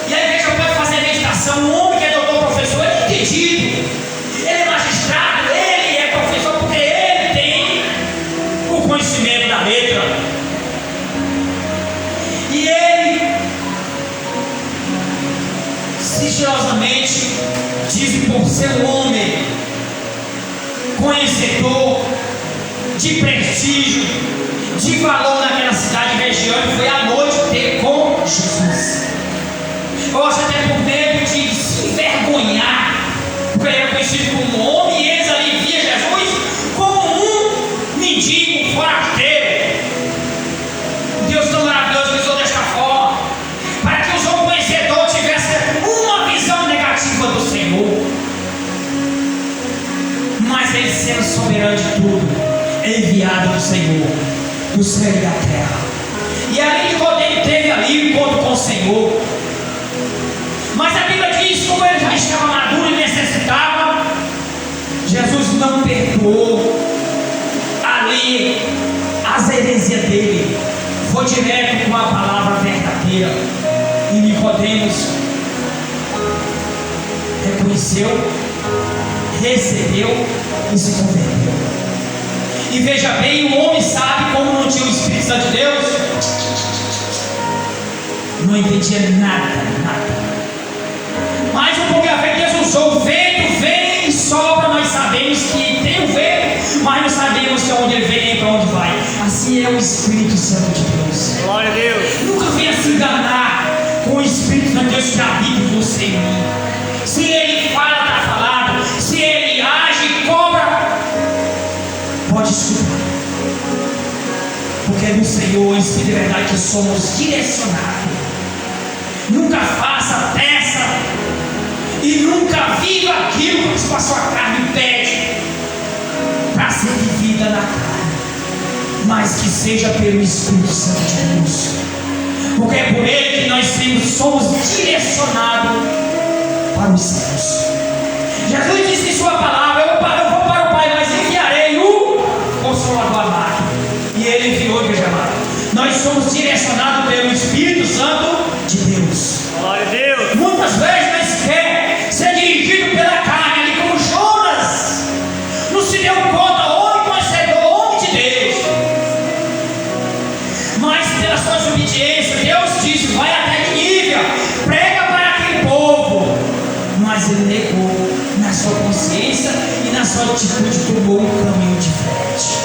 E a igreja pode fazer a meditação. Um homem que é doutor, professor, ele é entendido. Ele é magistrado, ele é professor, porque ele tem o conhecimento da letra. E ele sigilosamente diz, por ser um homem conhecedor, de prestígio, de valor naquela cidade e região, e foi à noite ter com Jesus. Eu acho até por medo de se envergonhar, porque ele era conhecido como um homem, e eles ali via Jesus como um mendigo, forasteiro. Deus tão maravilhoso que usou desta forma, para que os homens conhecedores tivessem uma visão negativa do Senhor. Mas Ele, sendo soberano de tudo, enviado do Senhor, do céu e da terra. E ali Nicodemo teve ali o encontro com o Senhor. Mas a Bíblia diz, como ele já estava maduro e necessitava, Jesus não perdoou ali as heresias dele. Foi direto com a palavra verdadeira. E Nicodemos reconheceu, recebeu e se converteu. E veja bem, o homem sabe, como não tinha o Espírito Santo de Deus, não entendia nada. Mas o porque a fé que Deus usou, o vento vem e sopra, nós sabemos que tem o vento, mas não sabemos de onde ele vem nem para onde vai. Assim é o Espírito Santo de Deus. Glória a Deus. Nunca venha se enganar com o Espírito Santo de Deus que habita em você e em mim. Se Ele fala, está falado. Se Ele age, cobra. Pode escutar. Porque é do Senhor, em Espírito de verdade, que somos direcionados. Nunca faça, peça. E nunca viva aquilo que a sua carne pede para ser vivida na carne, mas que seja pelo Espírito Santo de Deus, porque é por Ele que nós somos direcionados para os céus. Jesus disse em sua palavra: eu vou para o Pai, mas enviarei o Consolador amado. E Ele enviou, igreja amada. Nós somos direcionados pelo Espírito Santo de Deus. Glória a Deus. Muitas vezes nós queremos ser dirigido pela carne, ali como Jonas não se deu conta, homem conhecedor, homem de Deus, mas pela sua desobediência, Deus disse: vai até Nínive, prega para aquele povo. Mas ele negou, na sua consciência e na sua atitude, tomou um caminho diferente.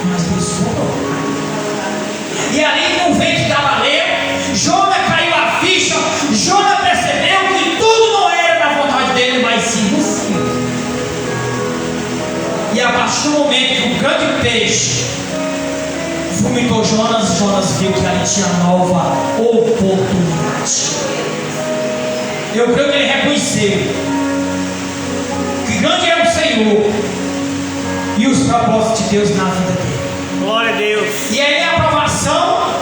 Mas Deus falou. E ali no vento da baleia, Jonas caiu a ficha. Jonas percebeu que tudo não era da vontade dele, mas sim do Senhor. E a partir do momento que o grande peixe vomitou Jonas, Jonas viu que ali tinha nova oportunidade. Eu creio que ele reconheceu que grande é o Senhor e os propósitos de Deus na vida dele. Glória a Deus. E aí a aprovação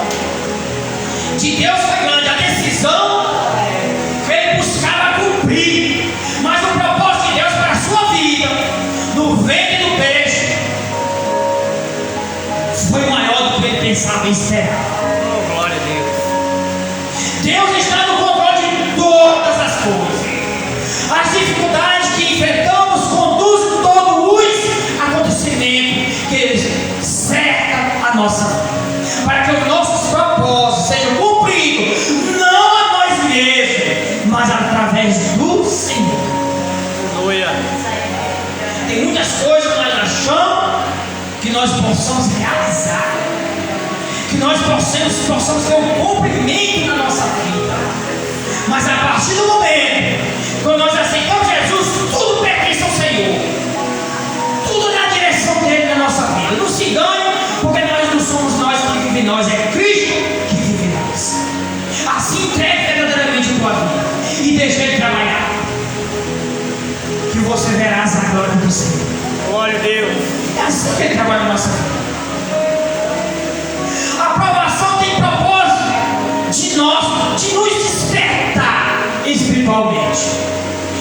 de Deus foi grande, a decisão que ele buscava cumprir, mas o propósito de Deus para a sua vida, no ventre do peixe, foi maior do que ele pensava em esperar. Oh, glória a Deus. Deus está no controle de todas as coisas. As dificuldades que enfrentamos conduzem todos os acontecimentos que Ele cerca a nossa vida, para que os nossos propósitos sejam cumpridos, não a nós mesmos, mas através do Senhor. Aleluia. Tem muitas coisas que nós achamos que nós possamos realizar, que nós possamos ter um cumprimento na nossa vida, mas a partir do momento quando nós aceitamos Jesus, tudo pertence ao Senhor, tudo na direção dele na nossa vida. Não se engane, porque nós não somos nós que vive em nós, é Cristo que vive em nós. Assim entregue verdadeiramente a tua vida e deixe Ele trabalhar, que você verás a glória do Senhor. Glória a Deus. É assim que Ele trabalha na nossa vida. A aprovação tem propósito de nos despertar espiritualmente.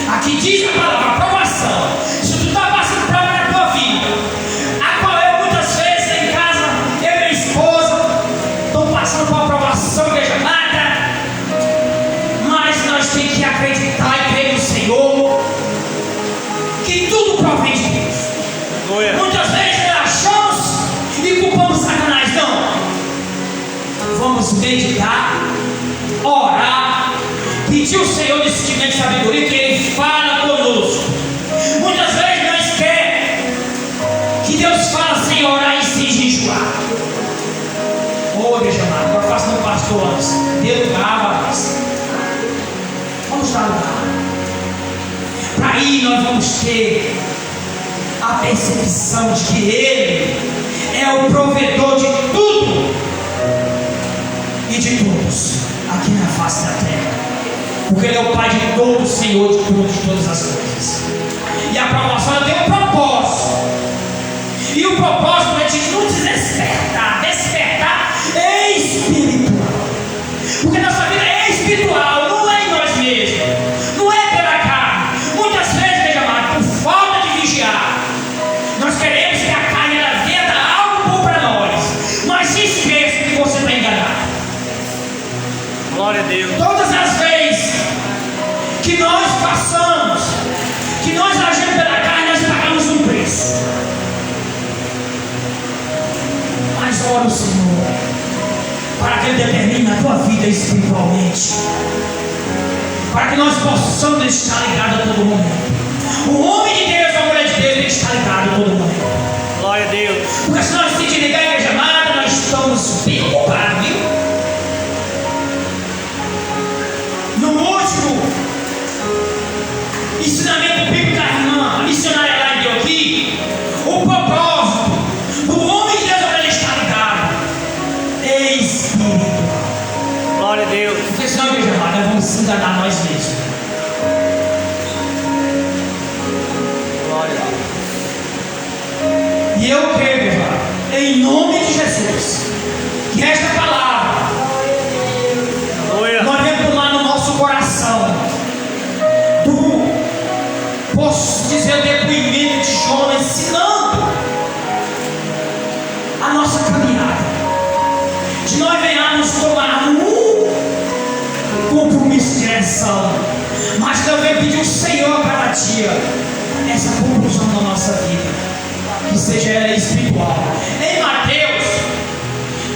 Aqui diz a palavra aprovação. Se tu está passando prova na tua vida, a qual eu muitas vezes em casa, eu e minha esposa estou passando por aprovação, igreja amada, mas nós temos que acreditar e crer no Senhor, que tudo provém de Deus. Aleluia. Muitas vezes achamos e culpamos Satanás. Não. Vamos meditar, orar, pedir ao Senhor discernimento e sabedoria, que Ele fala conosco. Muitas vezes nós queremos que Deus fala sem orar e sem jejuar. Ô, igreja amada, agora faça no pastor antes. Dê lugar, mas vamos dar lugar. Para aí nós vamos ter a percepção de que Ele é o provedor de tudo e de todos aqui na face da terra, porque Ele é o Pai de todo, Senhor de tudo, de todas as coisas. E a aprovação tem um propósito, e o propósito é de nos despertar espiritual, porque nossa vida é espiritual, não é em nós mesmos, não é pela carne. Muitas vezes, veja amado, por falta de vigiar, nós queremos que a carne ela venda algo bom para nós, mas se esqueça que você está enganado. Glória a Deus. Todas as vezes que nós passamos, que nós agimos pela carne, nós pagamos um preço. Mas ora o Senhor, para que Ele determine a tua vida espiritualmente, para que nós possamos estar ligados a todo momento. O homem de Deus, a mulher de Deus, tem que estar ligado a todo momento. Glória a Deus. Porque se nós se desligar a igreja amada, nós estamos bem ocupados, viu? Jonas, ensinando a nossa caminhada, de nós venhamos tomar um compromisso de direção, mas também pedir ao Senhor a cada dia essa conclusão da nossa vida, que seja ela espiritual. Em Mateus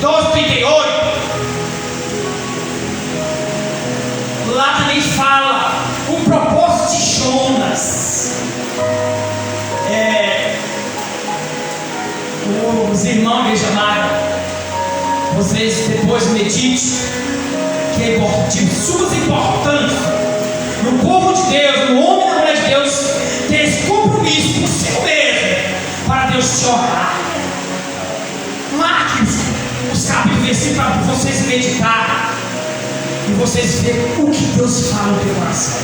12:38, lá também fala o propósito de Jonas. Os irmãos me chamaram, vocês depois meditem, que é de suma importância no povo de Deus, no homem e na mulher de Deus, ter esse compromisso consigo mesmo, para Deus te honrar. Marque os capítulos, versículos para vocês meditar e vocês verem o que Deus fala no teu coração.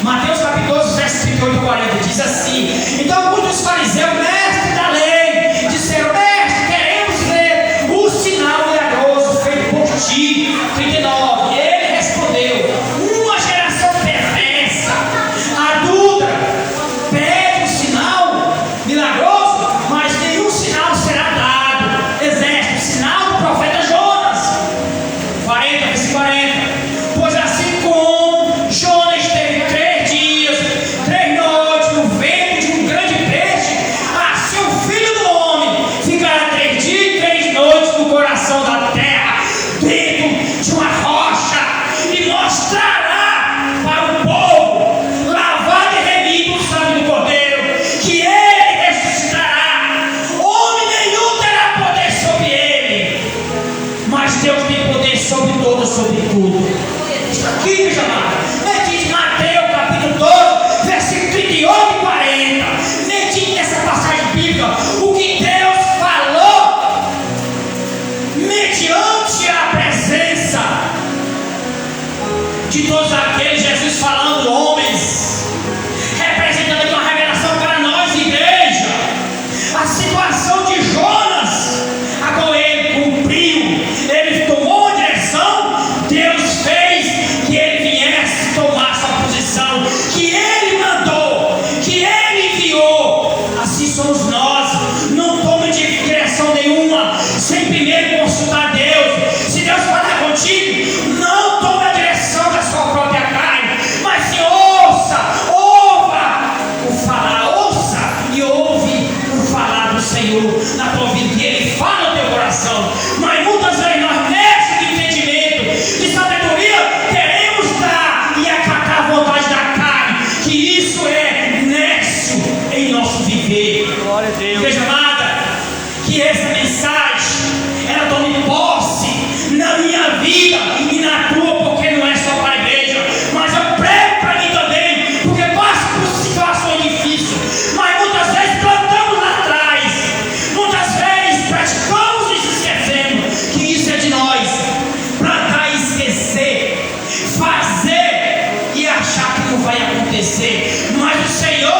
Mateus capítulo 12, versos 38 e 40 diz assim: então muitos fariseus, mestres da lei, disseram: mestre, queremos ver o sinal milagroso feito por ti. 39, ele respondeu: uma geração perversa, adulta, pede um sinal milagroso, mas nenhum sinal será dado. Exército, sinal do profeta Jonas. 40, versículo 40. Pois assim como Jonas teve 3 dias, 3 noites no ventre de um grande peixe, assim o Filho do Homem ficará 3 dias e 3 noites no coração da terra, dentro de uma rocha, e mostrará para o povo, lavado e remido o sangue do Cordeiro, que ele ressuscitará. Homem nenhum terá poder sobre ele, mas Deus tem poder sobre todos, sobre tudo. Isso aqui, meus amados, medite Mateus capítulo 12, versículo 38 e 40. Medite nessa passagem bíblica, o que Deus falou mediante a presença de todos aqueles, Jesus falando, homens, representando uma revelação para nós, igreja. A situação de Jonas, a qual ele cumpriu, ele tomou uma direção, Deus fez que ele viesse tomar sua posição, que ele mandou, que ele enviou. Assim somos nós. Não tome de direção nenhuma sem primeiro consultar Deus. Se Deus falar contigo, não tome a direção da sua própria carne, mas se ouva o falar, ouça e ouve o falar do Senhor na tua vida, que ele fala no teu coração. Mas muitas vezes nós, nesse entendimento de sabedoria, queremos dar e acatar a vontade da carne, que isso é nécio em nosso viver. Glória a Deus. Igreja amada, que essa mensagem ela tome posse na minha vida e na tua, porque não é só para a igreja, mas eu prego para mim também, porque passo por situações difíceis, mas muitas vezes plantamos lá atrás, muitas vezes praticamos e se esquecemos que isso é de nós. Plantar e esquecer, fazer e achar que não vai acontecer, mas o Senhor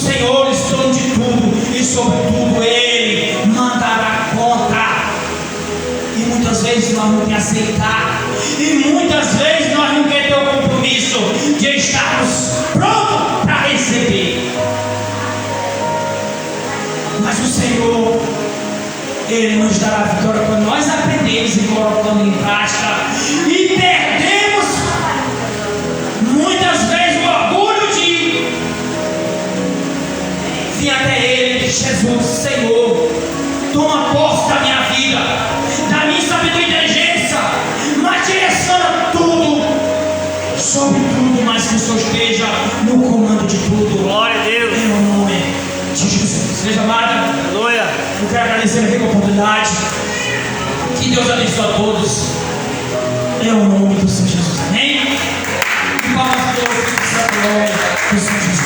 é dono de tudo, e sobre tudo Ele mandará conta. E muitas vezes nós não queremos aceitar, e muitas vezes nós não queremos ter o compromisso de estarmos prontos para receber. Mas o Senhor, Ele nos dará a vitória quando nós aprendemos e colocamos em prática, e perdemos muitas vezes o orgulho de vir até Ele. Jesus, Senhor, toma posse da minha vida, da minha sabedoria e inteligência, mas direciona tudo, sobre tudo, mas que o Senhor esteja no comando de tudo. Glória a Deus. Em nome de Jesus. Seja amada, Aleluia. eu quero agradecer a rica oportunidade. Que Deus abençoe a todos. Em nome do Senhor Jesus. Amém? E palmas a Deus, glória do Senhor Jesus.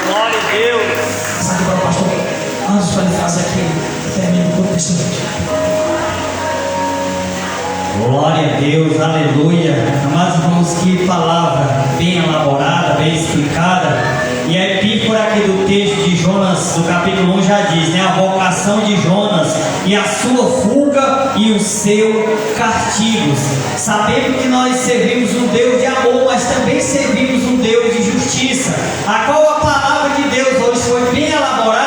Glória a Deus. Sabe agora, pastor? Antes de fazer aqui, termino com o testemunho. Glória a Deus, aleluia. Amados irmãos, que palavra bem elaborada, bem explicada. E a epífora aqui do texto de Jonas, do capítulo 1 já diz, né? A vocação de Jonas e a sua fuga e o seu castigo. Sabendo que nós servimos um Deus de amor, mas também servimos um Deus de justiça, a qual a palavra de Deus hoje foi bem elaborada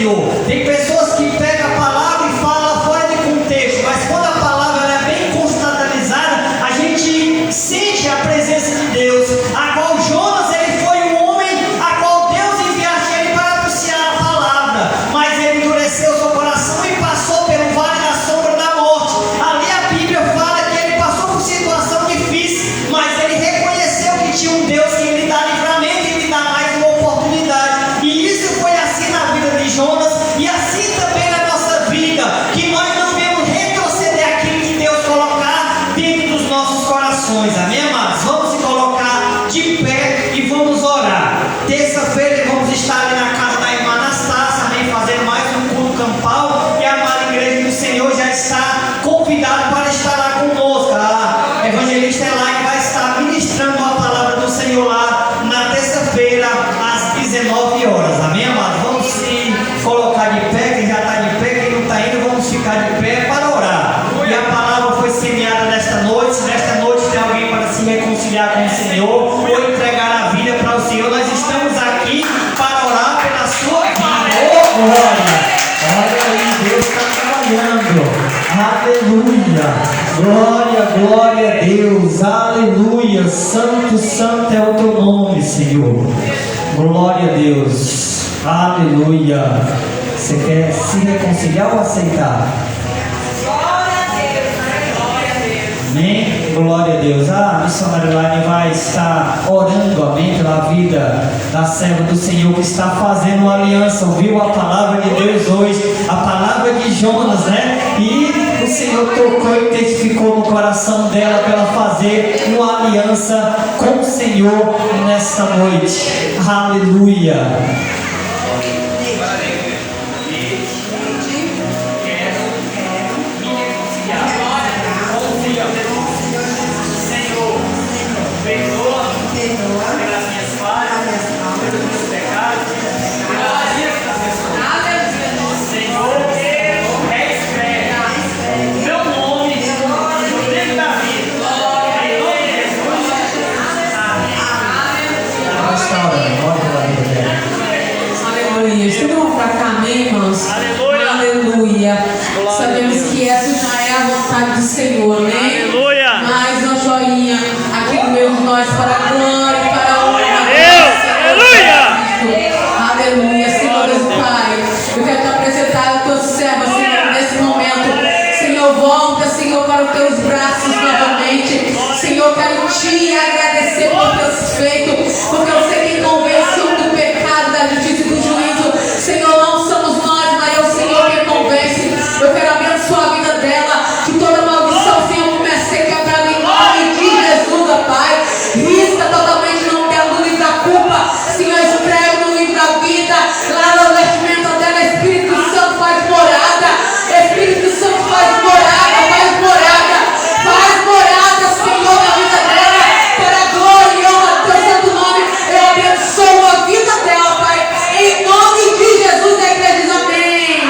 Senhor. Tem pessoas que pegam a palavra e falam fora de contexto, mas quando a palavra ela é bem constatalizada, a gente sente a presença de Deus. A qual Jonas, ele foi um homem a qual Deus enviasse ele para anunciar a palavra, mas ele endureceu seu coração e passou pelo vale da sombra da morte. Ali a Bíblia fala que ele passou por situação difícil, mas ele reconheceu que tinha um Deus que lhe dá livramento e lhe dá mais uma oportunidade. E isso foi assim na vida de Jonas, e assim também na nossa vida, que nós não devemos retroceder aquilo que Deus colocar dentro dos nossos corações. Amém, amados? Vamos se colocar de pé e vamos orar. Terça-feira vamos estar ali na casa da irmã Anastácia, amém, fazendo mais um culto campal, e a amada igreja do Senhor já está convidada para estar lá conosco. A evangelista Elaine vai estar ministrando a palavra do Senhor lá na terça-feira às 19 horas. Amém, amados? Vamos se colocar de pé. Quem já está de pé, quem não está indo, vamos ficar de pé para orar. E a palavra foi semeada nesta noite. Se nesta noite tem alguém para se reconciliar com o Senhor ou entregar a vida para o Senhor, nós estamos aqui para orar pela sua vida. Oh, glória! Olha aí, Deus está trabalhando. Aleluia! Glória, glória a Deus. Aleluia! Santo, santo é o teu nome, Senhor. Glória a Deus. Aleluia! Você quer se reconciliar ou aceitar? Amém? Glória a Deus. A missionária Elaine vai estar orando, amém, pela vida da serva do Senhor que está fazendo uma aliança. Ouviu a palavra de Deus hoje, a palavra de Jonas, né? E o Senhor tocou e testificou no coração dela para ela fazer uma aliança com o Senhor nesta noite. Aleluia. Todo mundo para cá, amém, irmãos? Aleluia. Aleluia. Sabemos que essa já é a vontade do Senhor, amém? Aleluia. Mais uma joinha aqui no meio de nós para a glória, para a honra. Aleluia. Aleluia, Senhor Deus Pai. Eu quero te apresentar o teu servo, Senhor, nesse momento. Senhor, volta, Senhor, para os teus braços novamente. Senhor, quero te agradecer por teus feitos, porque eu sei quem convence do pecado, da justiça e do juízo. Senhor, não somos nós, mas é o Senhor que convence. Eu quero abençoar a vida dela, que toda maldição, Senhor, comece a ser quebrada em nome de Jesus, ó Pai. Risca totalmente, não tem a luz da culpa. Senhor, escreve no livro da vida, lá no vestimenta dela, Espírito Santo faz morada. Espírito Santo faz morada, faz morada, faz morada, Senhor, na vida dela, para a glória e honra do teu santo nome. Eu abençoo a vida dela, Pai, em nome de Jesus, a igreja diz amém.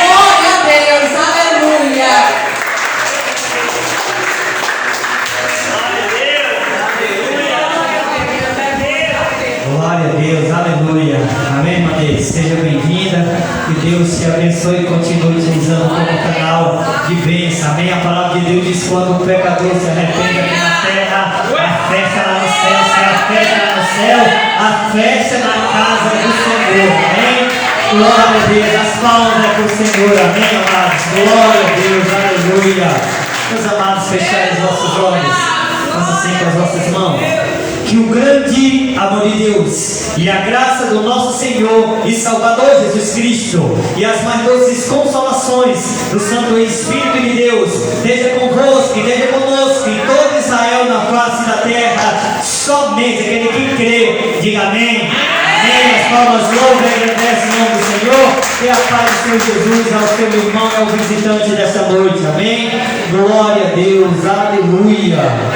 Glória a Deus, aleluia. Glória a Deus, aleluia. Amém, irmã Deise? Seja bem-vinda. Que Deus te abençoe e continue utilizando como canal de bênção. Amém. A palavra de Deus diz: quando o pecador se arrepende aqui na terra, a festa lá no céu. Se a festa lá no céu, a festa na casa do Senhor. Amém. Glória a Deus. As palmas é para o Senhor. Amém, amados. Glória a Deus, aleluia. Meus amados, fecharem os vossos olhos. Faça assim com as vossas mãos. Que o grande amor de Deus e a graça do nosso Senhor e Salvador Jesus Cristo e as mais doces consolações do Santo Espírito de Deus esteja convosco, esteja conosco em todo Israel na face da terra. Somente aquele que crê, diga amém. Amém. As palmas louvam e agradecem o nome do Senhor. E a paz do Senhor Jesus ao seu irmão e ao visitante desta noite. Amém. Glória a Deus. Aleluia.